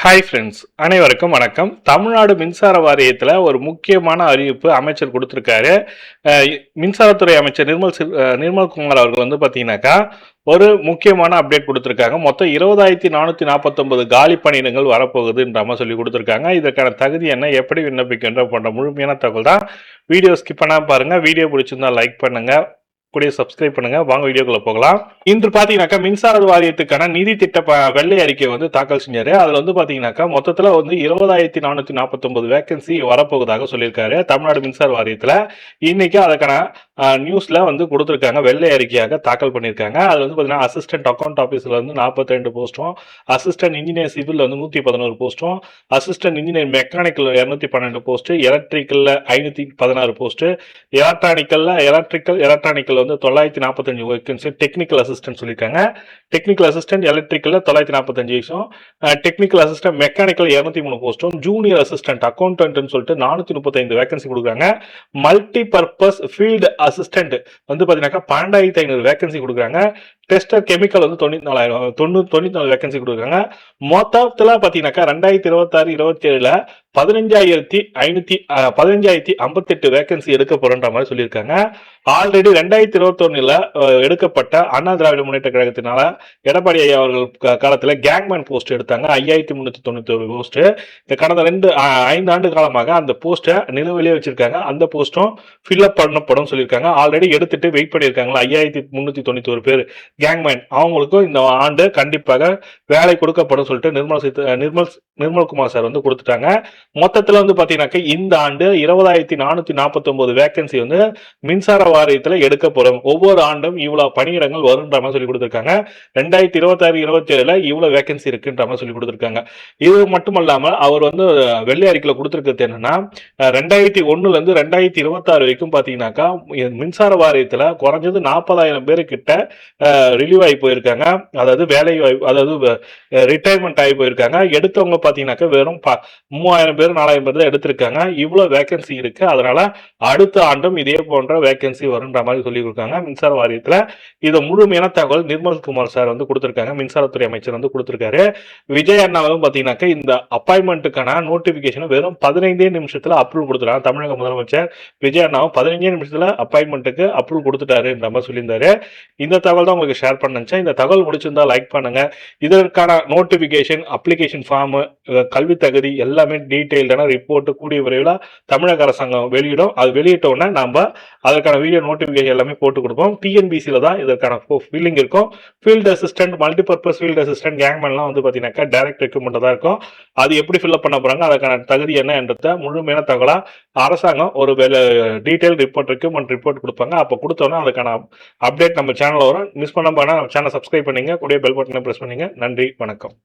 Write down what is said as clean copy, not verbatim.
Hi friends, அனைவருக்கும் வணக்கம். தமிழ்நாடு மின்சார வாரியத்தில் ஒரு முக்கியமான அறிவிப்பு அமைச்சர் கொடுத்துருக்காரு. மின்சாரத்துறை அமைச்சர் நிர்மல்குமார் அவர்கள் வந்து பார்த்தீங்கன்னாக்கா ஒரு முக்கியமான அப்டேட் கொடுத்துருக்காங்க. மொத்தம் 20,449 காலி பணியிடங்கள் வரப்போகுதுன்ற மாதிரி சொல்லி கொடுத்துருக்காங்க. இதற்கான தகுதி என்ன, எப்படி விண்ணப்பிக்கின்ற போன்ற முழுமையான தகவல் தான். வீடியோ ஸ்கிப் பண்ணாமல் பாருங்கள். வீடியோ பிடிச்சிருந்தா லைக் பண்ணுங்கள், கூடிய சப்ஸ்கிரைப் பண்ணுங்க. வாங்க வீடியோக்குள்ள போகலாம். இன்று பாத்தீங்கன்னாக்கா மின்சார வாரியத்துக்கான நிதி திட்ட வெள்ளை அறிக்கை வந்து தாக்கல் செஞ்சாரு. அதுல வந்து பாத்தீங்கன்னாக்கா மொத்தத்துல வந்து 20,449 வேகன்சி வரப்போவதாக சொல்லியிருக்காரு தமிழ்நாடு மின்சார வாரியத்துல. இன்னைக்கு அதுக்கான நியூஸ்ல வந்து கொடுத்திருக்காங்க, வெள்ளை அறிக்கையாக தாக்கல் பண்ணியிருக்காங்க. அது வந்து பாத்தீங்கன்னா அசிஸ்டன்ட் அக்கௌண்ட் ஆபீஸ்ல வந்து 42 போஸ்டும், அசிஸ்டன்ட் இன்ஜினியர் சிவில் வந்து 111 போஸ்டும், அசிஸ்டன்ட் இன்ஜினியர் மெக்கானிக்கல் 212 போஸ்ட், எலக்ட்ரிக்கல்ல 516 போஸ்ட், எலக்ட்ரானிக்கல் வந்து 945 வேகன்சி, டெக்னிக்கல் அசிஸ்டன்ட் சொல்லியிருக்காங்க. டெக்னிக்கல் அசிஸ்டன்ட் எலக்ட்ரிக்கல்ல 945, டெக்னிக்கல் அசிஸ்டன்ட் மெக்கானிக்கல் 203 போஸ்டும், ஜூனியர் அசிஸ்டன்ட் அக்கௌண்டன்ட் சொல்லிட்டு 435 வேகன்சி கொடுக்குறாங்க. மல்டி பர்பஸ் ஃபீல்டு அசிஸ்டன்ட் வந்து பாத்தீங்கன்னா 12,500 வேகன்சி கொடுக்குறாங்க. டெஸ்டர் கெமிக்கல் வந்து 94 வேகன்சி கொடுக்குறாங்க. மொத்தத்துல பாத்தீங்கன்னாக்கா 2026-27 15,558 வேகன்சி எடுக்க போறன்ற மாதிரி சொல்லியிருக்காங்க. ஆல்ரெடி 2021 எடுக்கப்பட்ட அண்ணா திராவிட முன்னேற்ற கழகத்தினால எடப்பாடி ஐயா அவர்கள் காலத்துல கேங்மேன் போஸ்ட் எடுத்தாங்க, 5,391 போஸ்ட். இந்த கடந்த 5 ஆண்டு காலமாக அந்த போஸ்ட நிலுவையிலே வச்சிருக்காங்க. அந்த போஸ்டும் ஃபில்அப் பண்ணப்படும் சொல்லியிருக்காங்க. ஆல்ரெடி எடுத்துட்டு வெயிட் பண்ணியிருக்காங்களா 5,391 பேர் கேங்மேன், அவங்களுக்கும் இந்த ஆண்டு கண்டிப்பாக வேலை கொடுக்கப்படும் சொல்லிட்டு நிர்மல்குமார் சார் வந்து கொடுத்துட்டாங்க. மொத்தத்துல வந்து பாத்தீங்கன்னா இந்த ஆண்டு 20,449 வேகன்சி வந்து மின்சார வாரியத்துல எடுக்க போறோம். ஒவ்வொரு ஆண்டும் இவ்வளவு பணியிடங்கள் வரும்ன்ற மாதிரி சொல்லி கொடுத்திருக்காங்க. 2026-27 இவ்வளவு வேகன்சி இருக்குன்ற மாதிரி சொல்லி கொடுத்திருக்காங்க. இது மட்டுமல்லாம அவர் வந்து வெள்ளை அறிக்கையில கொடுத்திருக்கிறது என்னன்னா 2001 இருந்து 2026 வரைக்கும் பாத்தீங்கன்னாக்கா மின்சார வாரியத்துல குறைஞ்சது 40,000 பேரு கிட்ட ரிலீவ் ஆகி போயிருக்காங்க. அதாவது வேலை அதாவது ரிட்டையர்மெண்ட் ஆகி போயிருக்காங்க. எடுத்தவங்க பாத்தீங்கன்னாக்கா வெறும் 3,000 பேர் 4,000 பேர் தான் எடுத்திருக்காங்க. இவ்வளவு வேகன்சி இருக்கு. அதனால அடுத்த ஆண்டும் இதே போன்ற வேகன்சி வரும்ன்ற மாதிரி சொல்லி கொடுக்காங்க மின்சார வாரியத்துல. இது முழுமையான தகவல் நிர்மல்குமார் சார் வந்து கொடுத்திருக்காங்க, மின்சாரத்துறை அமைச்சர் வந்து கொடுத்திருக்காரு. விஜய் அண்ணாவும் பாத்தீங்கன்னாக்கா இந்த அப்பாயின்மெண்ட்டுக்கான நோட்டிபிகேஷன் வெறும் 15 நிமிஷத்துல அப்ரூவல் கொடுத்துறாங்க. தமிழக முதலமைச்சர் விஜய் அண்ணாவும் 15 நிமிஷத்துல அப்பாயின்மெண்ட்டுக்கு அப்ரூவல் கொடுத்துட்டாருன்ற மாதிரி சொல்லியிருந்தாரு. இந்த தகவல் தான் உங்களுக்கு ஷேர் பண்ணேன். இந்த தகவல் முடிச்சிருந்தா லைக் பண்ணுங்க. இதற்கான நோட்டிபிகேஷன், அப்ளிகேஷன் ஃபார்ம், கல்வி தகுதி எல்லாமே டீடைல்டான ரிப்போர்ட் கூடிய விரைவில் தமிழக அரசாங்கம் வெளியிடும். அது வெளியிட்ட உடனே நாம அதற்கான வீடியோ நோட்டிபிகேஷன் எல்லாமே போட்டு கொடுப்போம். டிஎன்பிசியில தான் இதற்கான ஃபீல்டிங் இருக்கும். Field assistant, multipurpose field assistant, கேங்மேன்லாம் வந்து பாத்தீங்கன்னா டைரக்ட் ரெக்ரூட்மெண்ட் தான் இருக்கும். அது எப்படி ஃபில்அப் பண்ண போறாங்க, அதற்கான தகுதி என்ன என்றத முழுமையான தகவலா அரசாங்கம் ஒரு டீடைல் ரிப்போர்ட், ரெக்ரூட்மெண்ட் ரிப்போர்ட் கொடுப்பாங்க. அப்போ கொடுத்தோன்னா அதுக்கான அப்டேட் நம்ம சேனல் வரும். மிஸ் பண்ண சேனல் சப்ஸ்கிரைப் பண்ணீங்க, கூடிய பெல் பட்டனை பிரஸ் பண்ணீங்க. நன்றி, வணக்கம்.